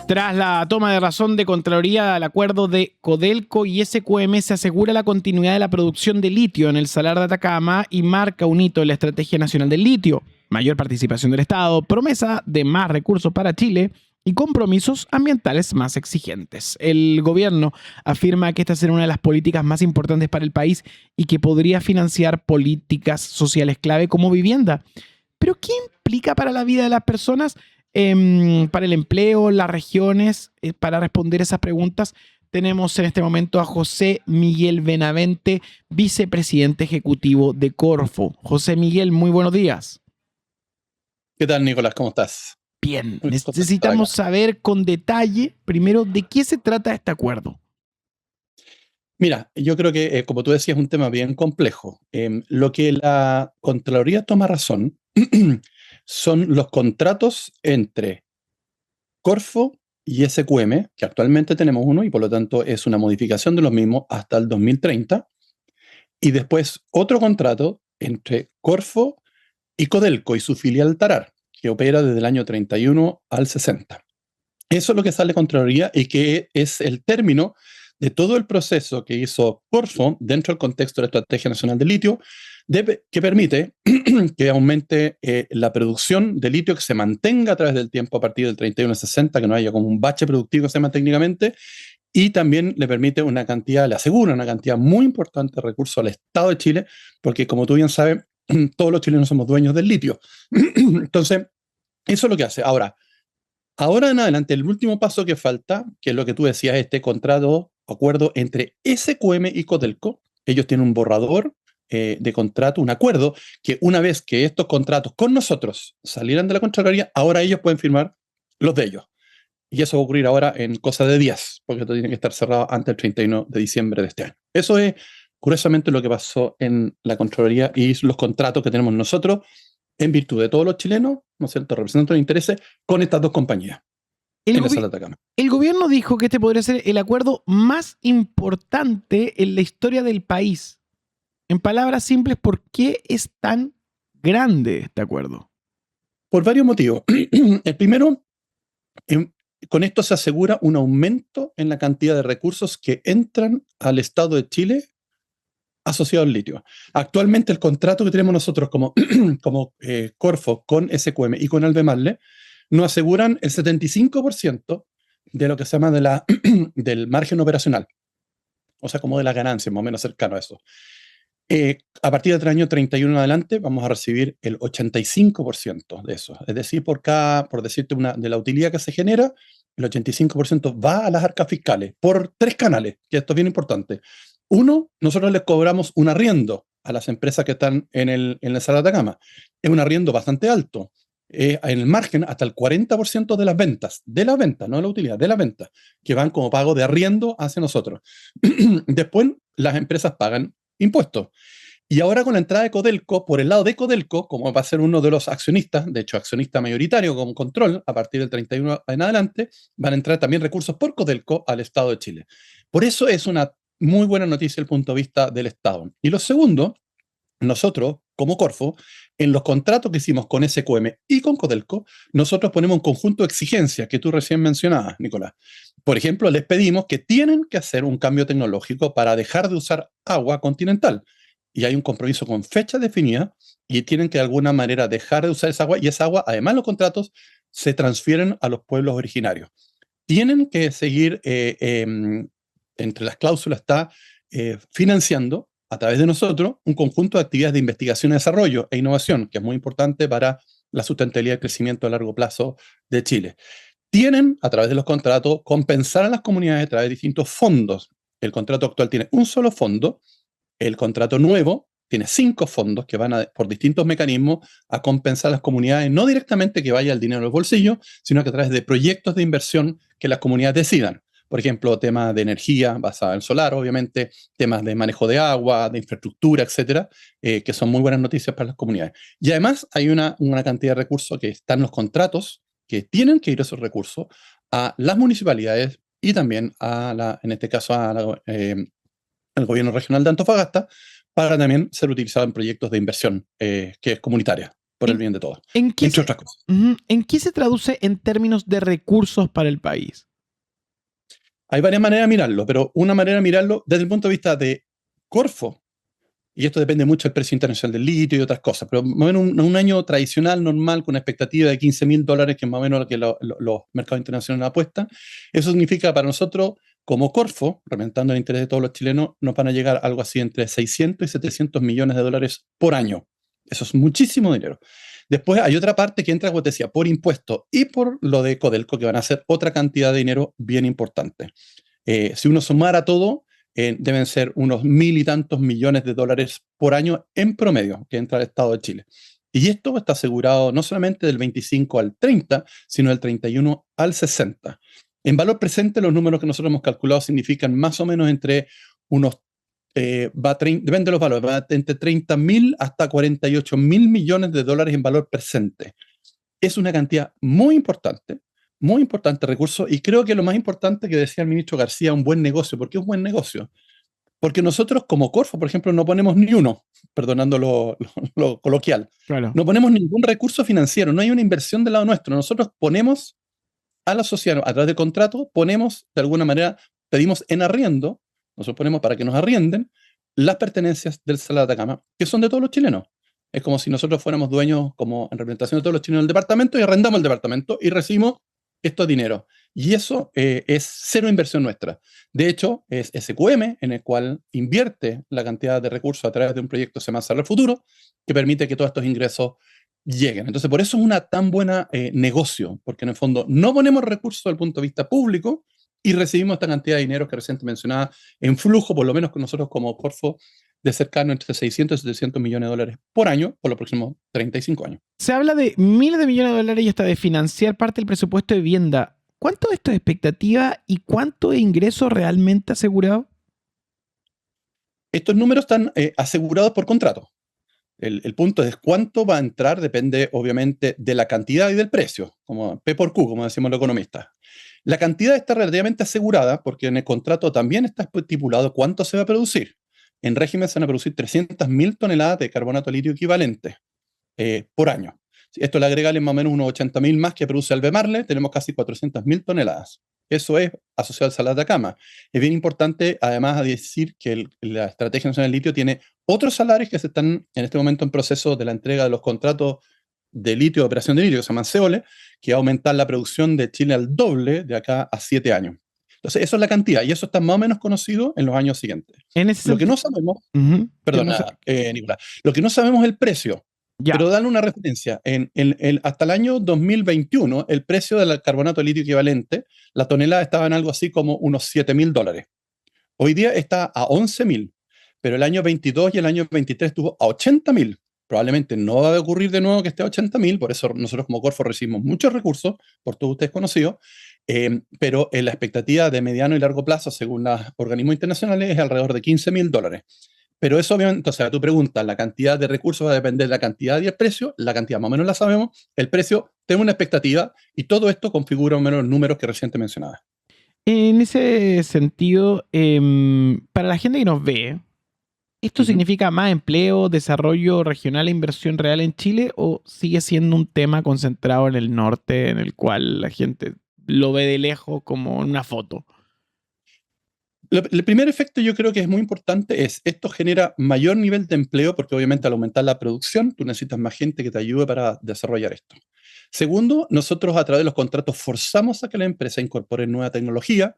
Tras la toma de razón de Contraloría al acuerdo de Codelco y SQM, se asegura la continuidad de la producción de litio en el Salar de Atacama y marca un hito en la Estrategia Nacional del Litio, mayor participación del Estado, promesa de más recursos para Chile y compromisos ambientales más exigentes. El gobierno afirma que esta será una de las políticas más importantes para el país y que podría financiar políticas sociales clave como vivienda. ¿Pero qué implica para la vida de las personas? Para el empleo, las regiones, para responder esas preguntas, tenemos en este momento a José Miguel Benavente, vicepresidente ejecutivo de Corfo. José Miguel, muy buenos días. ¿Qué tal, Nicolás? ¿Cómo estás? Bien, Muy contento de estar necesitamos acá. saber con detalle, primero, de qué se trata este acuerdo. Mira, yo creo que, como tú decías, es un tema bien complejo. Lo que la Contraloría toma razón son los contratos entre Corfo y SQM, que actualmente tenemos uno y por lo tanto es una modificación de los mismos hasta el 2030, y después otro contrato entre Corfo y Codelco y su filial Tarar, que opera desde el año 31 al 60. Eso es lo que sale Contraloría y que es el término de todo el proceso que hizo Corfo dentro del contexto de la Estrategia Nacional de Litio, que permite que aumente la producción de litio, que se mantenga a través del tiempo a partir del 31 al 60, que no haya como un bache productivo que se llama técnicamente, y también le permite una cantidad, le asegura una cantidad muy importante de recursos al Estado de Chile, porque como tú bien sabes, todos los chilenos somos dueños del litio. Entonces, eso es lo que hace. Ahora en adelante, el último paso que falta, que es lo que tú decías, este contrato, acuerdo entre SQM y Codelco. Ellos tienen un borrador de contrato, un acuerdo, que una vez que estos contratos con nosotros salieran de la Contraloría, ahora ellos pueden firmar los de ellos. Y eso va a ocurrir ahora en cosa de días, porque esto tiene que estar cerrado antes del 31 de diciembre de este año. Eso es, curiosamente, lo que pasó en la Contraloría y los contratos que tenemos nosotros en virtud de todos los chilenos, ¿no es cierto?, representantes de intereses con estas dos compañías El, en el gobi Salar de Atacama. el gobierno dijo que este podría ser el acuerdo más importante en la historia del país. En palabras simples, ¿por qué es tan grande este acuerdo? Por varios motivos. El primero, en, con esto se asegura un aumento en la cantidad de recursos que entran al Estado de Chile asociados al litio. Actualmente el contrato que tenemos nosotros como Corfo con SQM y con Albemarle nos aseguran el 75% de lo que se llama del margen operacional, o sea, como de las ganancias, más o menos cercano a eso. A partir del año 31 en adelante vamos a recibir el 85% de eso. Es decir, por decirte de la utilidad que se genera, el 85% va a las arcas fiscales por tres canales, que esto es bien importante. Uno, nosotros les cobramos un arriendo a las empresas que están en el Salar de Atacama. Es un arriendo bastante alto. En el margen hasta el 40% de las ventas, no de la utilidad, de las ventas, que van como pago de arriendo hacia nosotros. Después, las empresas pagan impuestos. Y ahora con la entrada de Codelco, por el lado de Codelco, como va a ser uno de los accionistas, de hecho accionista mayoritario con control a partir del 31 en adelante, van a entrar también recursos por Codelco al Estado de Chile. Por eso es una muy buena noticia desde el punto de vista del Estado. Y lo segundo, nosotros, como Corfo, en los contratos que hicimos con SQM y con Codelco, nosotros ponemos un conjunto de exigencias que tú recién mencionabas, Nicolás. Por ejemplo, les pedimos que tienen que hacer un cambio tecnológico para dejar de usar agua continental. Y hay un compromiso con fecha definida y tienen que de alguna manera dejar de usar esa agua. Y esa agua, además los contratos, se transfieren a los pueblos originarios. Tienen que seguir, entre las cláusulas está financiando a través de nosotros un conjunto de actividades de investigación, desarrollo e innovación, que es muy importante para la sustentabilidad y el crecimiento a largo plazo de Chile. Tienen, a través de los contratos, compensar a las comunidades a través de distintos fondos. El contrato actual tiene un solo fondo, el contrato nuevo tiene 5 fondos que van por distintos mecanismos a compensar a las comunidades, no directamente que vaya el dinero al bolsillo, sino que a través de proyectos de inversión que las comunidades decidan. Por ejemplo, temas de energía basada en solar, obviamente, temas de manejo de agua, de infraestructura, etcétera, que son muy buenas noticias para las comunidades. Y además hay una cantidad de recursos que están en los contratos que tienen que ir esos recursos a las municipalidades y también en este caso, al gobierno regional de Antofagasta, para también ser utilizado en proyectos de inversión que es comunitaria. por el ¿En, bien de todos, en qué entre se, otras cosas. ¿En qué se traduce en términos de recursos para el país? Hay varias maneras de mirarlo, pero una manera de mirarlo desde el punto de vista de Corfo, y esto depende mucho del precio internacional del litio y otras cosas, pero más o menos un año tradicional, normal, con una expectativa de $15.000, que es más o menos lo que los mercados internacionales apuestan, eso significa para nosotros, como Corfo, representando el interés de todos los chilenos, nos van a llegar algo así entre 600 y 700 millones de dólares por año. Eso es muchísimo dinero. Después hay otra parte que entra, como te decía, por impuestos y por lo de Codelco, que van a ser otra cantidad de dinero bien importante. Si uno sumara todo, deben ser unos 1.000 y tantos millones de dólares por año en promedio que entra al Estado de Chile. Y esto está asegurado no solamente del 25 al 30, sino del 31 al 60. En valor presente, los números que nosotros hemos calculado significan más o menos entre unos, depende de los valores, va entre 30.000 hasta 48.000 millones de dólares en valor presente. Es una cantidad muy importante recurso, y creo que lo más importante que decía el ministro García, un buen negocio. ¿Por qué un buen negocio? Porque nosotros como Corfo, por ejemplo, no ponemos ni uno, perdonando lo coloquial, Claro. no ponemos ningún recurso financiero, no hay una inversión del lado nuestro. Nosotros ponemos a la sociedad, a través del contrato, ponemos, de alguna manera, pedimos en arriendo, nosotros ponemos para que nos arrienden las pertenencias del Salar de Atacama, que son de todos los chilenos. Es como si nosotros fuéramos dueños, como en representación de todos los chilenos del departamento, y arrendamos el departamento y recibimos estos dineros. Y eso es cero inversión nuestra. De hecho, es SQM en el cual invierte la cantidad de recursos a través de un proyecto que se llama Salar Futuro, que permite que todos estos ingresos lleguen. Entonces, por eso es una tan buena negocio, porque en el fondo no ponemos recursos desde el punto de vista público y recibimos esta cantidad de dinero que recién mencionaba en flujo, por lo menos con nosotros como Corfo, de cercano entre 600 y 700 millones de dólares por año por los próximos 35 años. Se habla de miles de millones de dólares y hasta de financiar parte del presupuesto de vivienda. ¿Cuánto de esto es expectativa y cuánto de ingreso realmente asegurado? Estos números están asegurados por contrato. El punto es cuánto va a entrar, depende obviamente de la cantidad y del precio, como P por Q, como decimos los economistas. La cantidad está relativamente asegurada porque en el contrato también está estipulado cuánto se va a producir. En régimen se van a producir 300.000 toneladas de carbonato de litio equivalente por año. Si esto le agrega más o menos unos 80.000 más que produce Albemarle, tenemos casi 400.000 toneladas. Eso es asociado al Salar de Atacama. Es bien importante, además, decir que la Estrategia Nacional del Litio tiene otros salares que se están en este momento en proceso de la entrega de los contratos de litio, de operación de litio, que se llaman CEOLE, que va a aumentar la producción de Chile al doble de acá a 7 años. Entonces, eso es la cantidad, y eso está más o menos conocido en los años siguientes. En ese Lo que sentido. no sabemos, perdona, Nicolás, lo que no sabemos es el precio. Ya. Pero darle una referencia, hasta el año 2021, el precio del carbonato de litio equivalente, la tonelada estaba en algo así como unos $7.000. Hoy día está a 11.000, pero el año 22 y el año 23 estuvo a 80.000. Probablemente no va a ocurrir de nuevo que esté a 80.000, por eso nosotros como Corfo recibimos muchos recursos, por todos ustedes conocidos, pero la expectativa de mediano y largo plazo, según los organismos internacionales, es alrededor de $15.000. Pero eso obviamente, o sea, tú preguntas, la cantidad de recursos va a depender de la cantidad y el precio, la cantidad más o menos la sabemos, el precio tengo una expectativa, y todo esto configura más o menos los números que recién te mencionaba. En ese sentido, para la gente que nos ve, ¿esto significa más empleo, desarrollo regional e inversión real en Chile, o sigue siendo un tema concentrado en el norte en el cual la gente lo ve de lejos como en una foto? El primer efecto yo creo que es muy importante, es esto genera mayor nivel de empleo porque obviamente al aumentar la producción tú necesitas más gente que te ayude para desarrollar esto. Segundo, nosotros a través de los contratos forzamos a que la empresa incorpore nueva tecnología,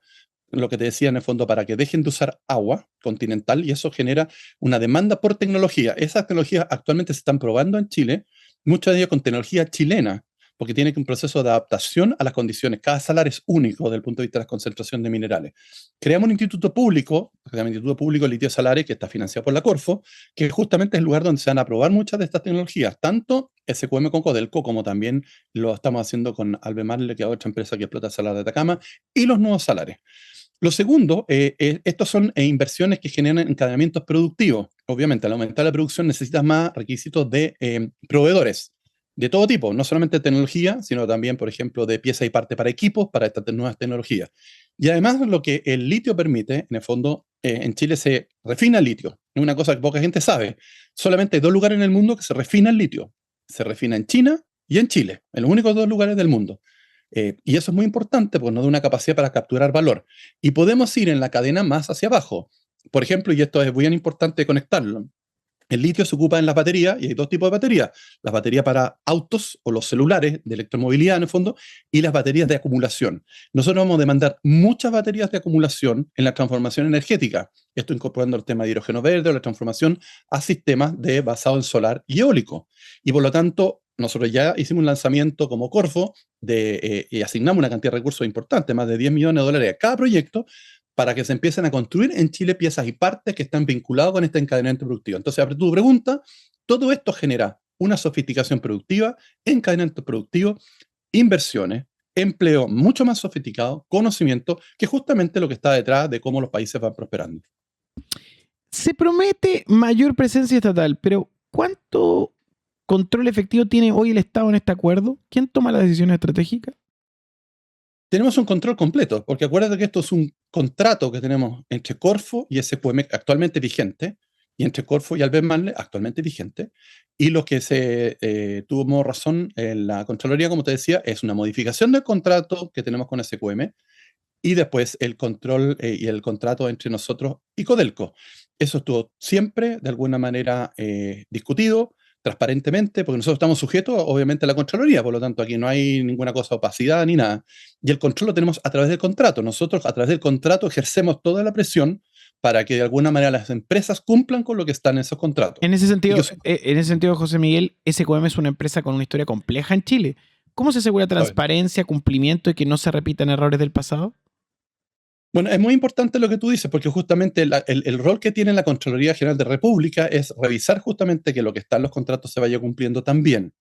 lo que te decía en el fondo, para que dejen de usar agua continental, y eso genera una demanda por tecnología. Esas tecnologías actualmente se están probando en Chile, muchas de ellas con tecnología chilena, porque tiene un proceso de adaptación a las condiciones. Cada salar es único desde el punto de vista de la concentración de minerales. Creamos un instituto público, que se llama Instituto Público de Litio Salares, que está financiado por la Corfo, que justamente es el lugar donde se van a probar muchas de estas tecnologías, tanto SQM con Codelco, como también lo estamos haciendo con Albemarle, que es otra empresa que explota el salar de Atacama, y los nuevos salares. Lo segundo, estos son inversiones que generan encadenamientos productivos. Obviamente, al aumentar la producción necesitas más requisitos de proveedores de todo tipo, no solamente de tecnología, sino también, por ejemplo, de pieza y parte para equipos, para estas nuevas tecnologías. Y además, lo que el litio permite, en el fondo, en Chile se refina el litio. Es una cosa que poca gente sabe. Solamente hay 2 lugares en el mundo que se refina el litio. se refina en China y en Chile, en los únicos dos lugares del mundo. Y eso es muy importante porque nos da una capacidad para capturar valor. Y podemos ir en la cadena más hacia abajo. Por ejemplo, y esto es muy importante conectarlo, el litio se ocupa en las baterías y hay dos tipos de baterías. Las baterías para autos o los celulares de electromovilidad en el fondo y las baterías de acumulación. Nosotros vamos a demandar muchas baterías de acumulación en la transformación energética. Esto incorporando el tema de hidrógeno verde o la transformación a sistemas basado en solar y eólico. Y por lo tanto, nosotros ya hicimos un lanzamiento como Corfo y asignamos una cantidad de recursos importante, más de 10 millones de dólares a cada proyecto, para que se empiecen a construir en Chile piezas y partes que están vinculadas con este encadenamiento productivo. Entonces, a tu pregunta, todo esto genera una sofisticación productiva, encadenamiento productivo, inversiones, empleo mucho más sofisticado, conocimiento, que es justamente lo que está detrás de cómo los países van prosperando. Se promete mayor presencia estatal, pero ¿cuánto control efectivo tiene hoy el Estado en este acuerdo? ¿Quién toma las decisiones estratégicas? Tenemos un control completo, porque acuérdate que esto es un contrato que tenemos entre Corfo y SQM actualmente vigente, y entre Corfo y Albert Manle actualmente vigente, y lo que se tuvo razón en la Contraloría, como te decía, es una modificación del contrato que tenemos con SQM, y después el control y el contrato entre nosotros y Codelco. Eso estuvo siempre, de alguna manera, discutido transparentemente, porque nosotros estamos sujetos, obviamente, a la Contraloría, por lo tanto, aquí no hay ninguna cosa de opacidad ni nada. Y el control lo tenemos a través del contrato. Nosotros, a través del contrato, ejercemos toda la presión para que, de alguna manera, las empresas cumplan con lo que está en esos contratos. En ese sentido, José Miguel, SQM es una empresa con una historia compleja en Chile. ¿Cómo se asegura transparencia, cumplimiento y que no se repitan errores del pasado? Bueno, es muy importante lo que tú dices, porque justamente el rol que tiene la Contraloría General de República es revisar justamente que lo que está en los contratos se vaya cumpliendo también.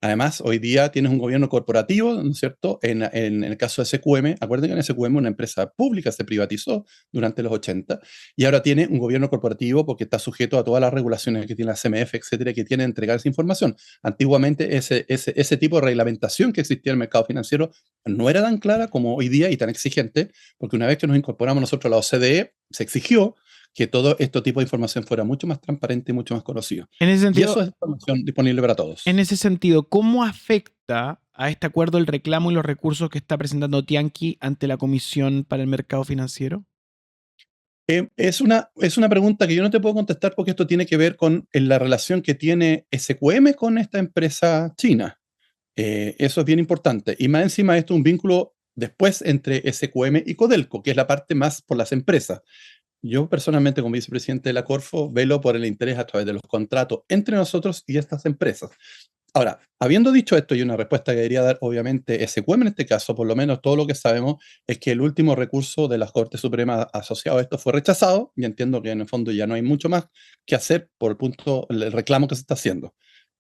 Además, hoy día tienes un gobierno corporativo, ¿no es cierto? En el caso de SQM, acuérdense que en SQM una empresa pública se privatizó durante los 80 y ahora tiene un gobierno corporativo porque está sujeto a todas las regulaciones que tiene la CMF, etcétera, que tiene que entregar esa información. Antiguamente ese tipo de reglamentación que existía en el mercado financiero no era tan clara como hoy día y tan exigente, porque una vez que nos incorporamos nosotros a la OCDE, se exigió que todo este tipo de información fuera mucho más transparente y mucho más conocido. En ese Y sentido, eso es información disponible para todos. en ese sentido, ¿cómo afecta a este acuerdo el reclamo y los recursos que está presentando Tianqi ante la Comisión para el Mercado Financiero? Es una pregunta que yo no te puedo contestar porque esto tiene que ver con la relación que tiene SQM con esta empresa china. Eso es bien importante. Y más encima esto es un vínculo después entre SQM y Codelco, que es la parte más por las empresas. Yo personalmente, como vicepresidente de la Corfo, velo por el interés a través de los contratos entre nosotros y estas empresas. Ahora, habiendo dicho esto y una respuesta que debería dar obviamente SQM en este caso, por lo menos todo lo que sabemos es que el último recurso de la Corte Suprema asociado a esto fue rechazado y entiendo que en el fondo ya no hay mucho más que hacer por el reclamo que se está haciendo.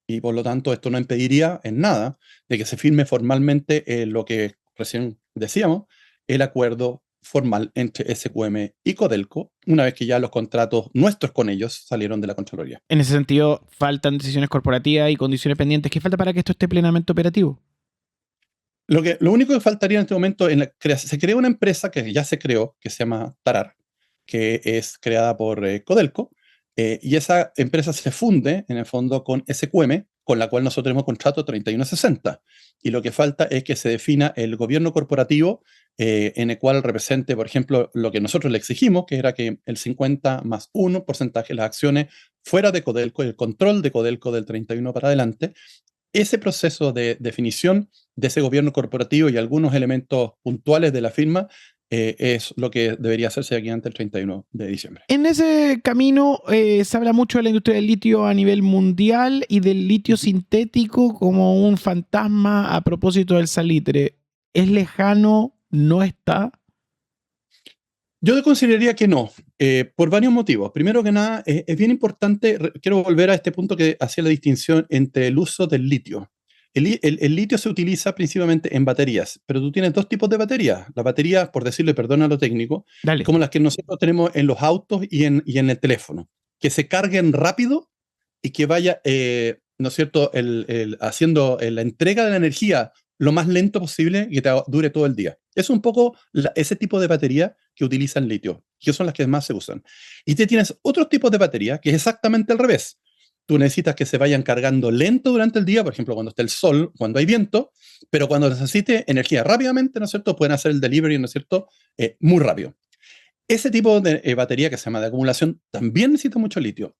Y por lo tanto esto no impediría en nada de que se firme formalmente lo que recién decíamos, el acuerdo formal entre SQM y Codelco, una vez que ya los contratos nuestros con ellos salieron de la Contraloría. En ese sentido, faltan decisiones corporativas y condiciones pendientes. ¿Qué falta para que esto esté plenamente operativo? Lo único que faltaría en este momento, se crea una empresa que ya se creó, que se llama Tarar, que es creada por Codelco, y esa empresa se funde en el fondo con SQM, con la cual nosotros tenemos contrato 3160. Y lo que falta es que se defina el gobierno corporativo en el cual represente, por ejemplo, lo que nosotros le exigimos, que era que el 50 más 1 porcentaje de las acciones fuera de Codelco, y el control de Codelco del 31 para adelante. Ese proceso de definición de ese gobierno corporativo y algunos elementos puntuales de la firma es lo que debería hacerse aquí antes del 31 de diciembre. En ese camino se habla mucho de la industria del litio a nivel mundial y del litio sintético como un fantasma a propósito del salitre. ¿Es lejano? ¿No está? Yo consideraría que no, por varios motivos. Primero que nada, es bien importante, quiero volver a este punto que hacía la distinción entre el uso del litio. El litio se utiliza principalmente en baterías, pero tú tienes dos tipos de baterías. Las baterías, por decirle, perdona lo técnico, Dale. como las que nosotros tenemos en los autos y en el teléfono, que se carguen rápido y que vaya, ¿no es cierto?, haciendo la entrega de la energía lo más lento posible y que te dure todo el día. Es un poco ese tipo de batería que utilizan litio, que son las que más se usan. Y te tienes otros tipos de batería que es exactamente al revés. tú necesitas que se vayan cargando lento durante el día, por ejemplo, cuando está el sol, cuando hay viento, pero cuando necesite energía rápidamente, ¿no es cierto?, pueden hacer el delivery, ¿no es cierto?, muy rápido. Ese tipo de batería que se llama de acumulación también necesita mucho litio.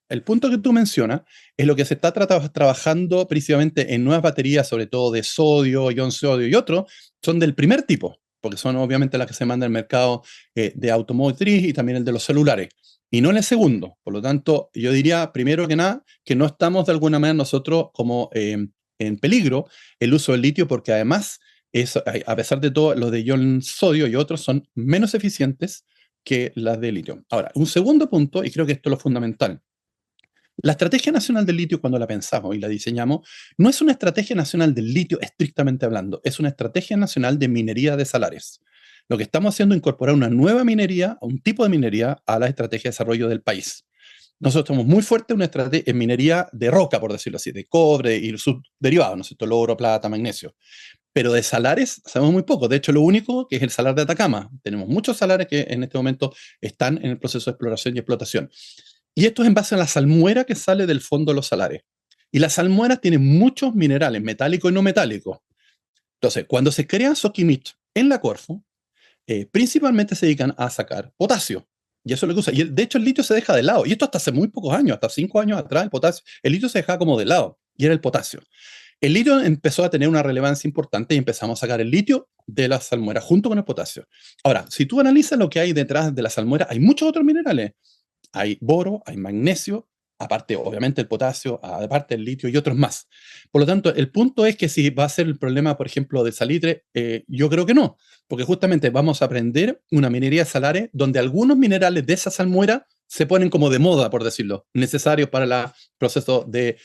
El punto que tú mencionas es lo que se está trabajando principalmente en nuevas baterías, sobre todo de sodio, ion sodio y otros, son del primer tipo, porque son obviamente las que se mandan al mercado de automotriz y también el de los celulares, y no en el segundo. Por lo tanto, yo diría, primero que nada, que no estamos de alguna manera nosotros como en peligro el uso del litio, porque además, a pesar de todo, los de ion sodio y otros son menos eficientes que las de litio. Ahora, un segundo punto, y creo que esto es lo fundamental. La Estrategia Nacional del Litio, cuando la pensamos y la diseñamos, no es una estrategia nacional del litio estrictamente hablando, es una estrategia nacional de minería de salares. Lo que estamos haciendo es incorporar una nueva minería, un tipo de minería, a la estrategia de desarrollo del país. Nosotros estamos muy fuertes en minería de roca, por decirlo así, de cobre y sus derivados, ¿no es cierto?, el oro, plata, magnesio. Pero de salares sabemos muy poco. De hecho, lo único que es el salar de Atacama. Tenemos muchos salares que en este momento están en el proceso de exploración y explotación. Y esto es en base a la salmuera que sale del fondo de los salares. Y las salmueras tienen muchos minerales, metálicos y no metálicos. Entonces, cuando se crea Soquimich en la Corfo, principalmente se dedican a sacar potasio. Y eso es lo que usa. Y de hecho, el litio se deja de lado. Y esto hasta hace muy pocos años, hasta 5 años atrás, el litio se dejaba como de lado. Y era el potasio. El litio empezó a tener una relevancia importante y empezamos a sacar el litio de la salmuera junto con el potasio. Ahora, si tú analizas lo que hay detrás de la salmuera, hay muchos otros minerales. Hay boro, hay magnesio, aparte obviamente el potasio, aparte el litio y otros más. Por lo tanto, el punto es que si va a ser el problema, por ejemplo, del salitre, yo creo que no, porque justamente vamos a aprender una minería de salares donde algunos minerales de esa salmuera se ponen como de moda, por decirlo, necesarios para el proceso de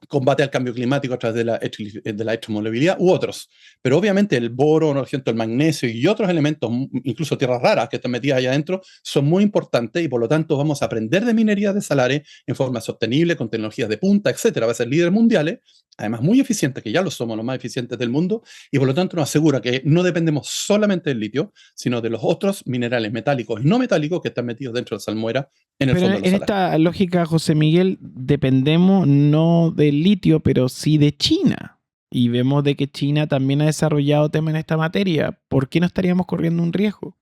combate al cambio climático a través de la electromovilidad u otros. Pero obviamente el boro, ¿no? El magnesio y otros elementos, incluso tierras raras que están metidas allá adentro, son muy importantes y por lo tanto vamos a aprender de minería de salares en forma sostenible, con tecnologías de punta, etcétera. Va a ser líderes mundiales, además muy eficientes, que ya lo somos, los más eficientes del mundo, y por lo tanto nos asegura que no dependemos solamente del litio, sino de los otros minerales metálicos y no metálicos que están metidos dentro de la salmuera en el Pero fondo de los en salares. esta lógica, José Miguel, dependemos no del litio, pero sí de China. Y vemos de que China también ha desarrollado temas en esta materia. ¿Por qué no estaríamos corriendo un riesgo?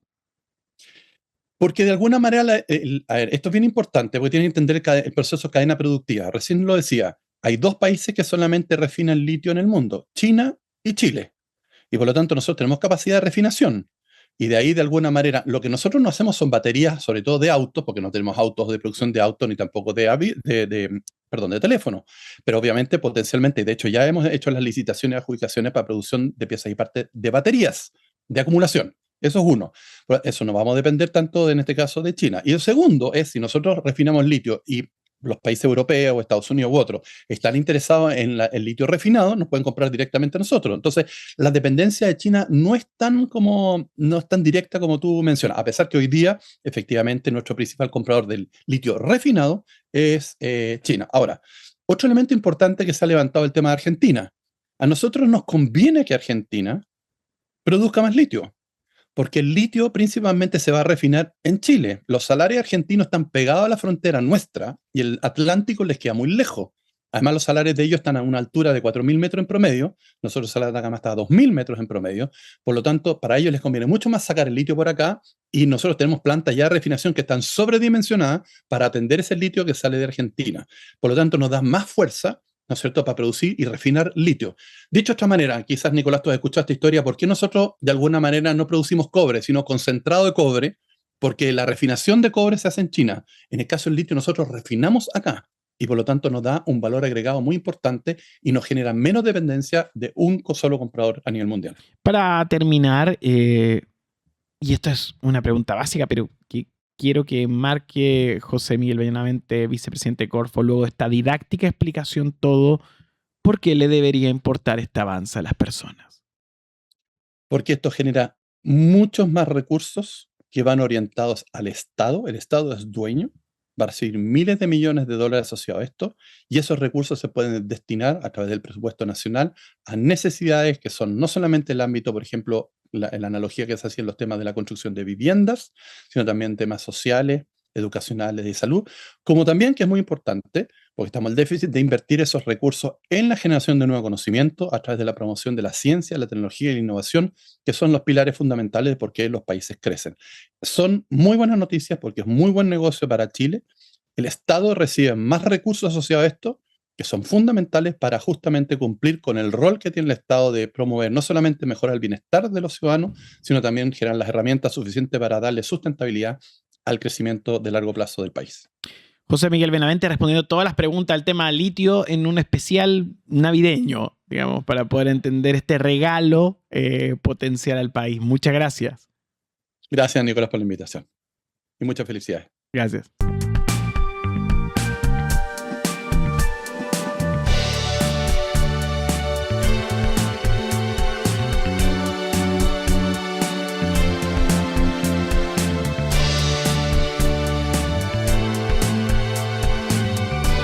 Porque de alguna manera, a ver, esto es bien importante, porque tienen que entender el proceso de cadena productiva. Recién lo decía, hay dos países que solamente refinan litio en el mundo, China y Chile. Y por lo tanto nosotros tenemos capacidad de refinación. Y de ahí, de alguna manera, lo que nosotros no hacemos son baterías, sobre todo de autos, porque no tenemos autos de producción de autos, ni tampoco perdón, de teléfono. Pero obviamente, potencialmente, y de hecho ya hemos hecho las licitaciones y adjudicaciones para producción de piezas y partes de baterías de acumulación. Eso es uno. Eso no vamos a depender tanto, en este caso, de China. Y el segundo es, si nosotros refinamos litio y los países europeos o Estados Unidos u otros están interesados en el litio refinado, nos pueden comprar directamente a nosotros. Entonces, la dependencia de China no es no es tan directa como tú mencionas, a pesar que hoy día, efectivamente, nuestro principal comprador del litio refinado es China. Ahora, otro elemento importante que se ha levantado el tema de Argentina. A nosotros nos conviene que Argentina produzca más litio, porque el litio principalmente se va a refinar en Chile. Los salarios argentinos están pegados a la frontera nuestra y el Atlántico les queda muy lejos. Además, los salarios de ellos están a una altura de 4.000 metros en promedio. Nosotros, el salario de Atacama está a 2.000 metros en promedio. Por lo tanto, para ellos les conviene mucho más sacar el litio por acá y nosotros tenemos plantas ya de refinación que están sobredimensionadas para atender ese litio que sale de Argentina. Por lo tanto, nos da más fuerza, ¿no es cierto?, para producir y refinar litio. Dicho de otra manera, quizás Nicolás, tú has escuchado esta historia, ¿por qué nosotros de alguna manera no producimos cobre, sino concentrado de cobre? Porque la refinación de cobre se hace en China. En el caso del litio, nosotros refinamos acá y por lo tanto nos da un valor agregado muy importante y nos genera menos dependencia de un solo comprador a nivel mundial. Para terminar, y esto es una pregunta básica, pero que quiero que marque José Miguel Benavente, vicepresidente de Corfo, luego de esta didáctica explicación todo, ¿por qué le debería importar este avance a las personas? Porque esto genera muchos más recursos que van orientados al Estado. El Estado es dueño, va a recibir miles de millones de dólares asociados a esto, y esos recursos se pueden destinar a través del presupuesto nacional a necesidades que son no solamente el ámbito, por ejemplo, la analogía que se hacía en los temas de la construcción de viviendas, sino también temas sociales, educacionales, de salud, como también, que es muy importante, porque estamos en el déficit, de invertir esos recursos en la generación de nuevo conocimiento a través de la promoción de la ciencia, la tecnología y la innovación, que son los pilares fundamentales de por qué los países crecen. Son muy buenas noticias porque es muy buen negocio para Chile. El Estado recibe más recursos asociados a esto, que son fundamentales para justamente cumplir con el rol que tiene el Estado de promover no solamente mejorar el bienestar de los ciudadanos, sino también generar las herramientas suficientes para darle sustentabilidad al crecimiento de largo plazo del país. José Miguel Benavente respondiendo todas las preguntas al tema litio en un especial navideño, digamos, para poder entender este regalo potencial al país. Muchas gracias. Gracias, Nicolás, por la invitación. Y muchas felicidades. Gracias.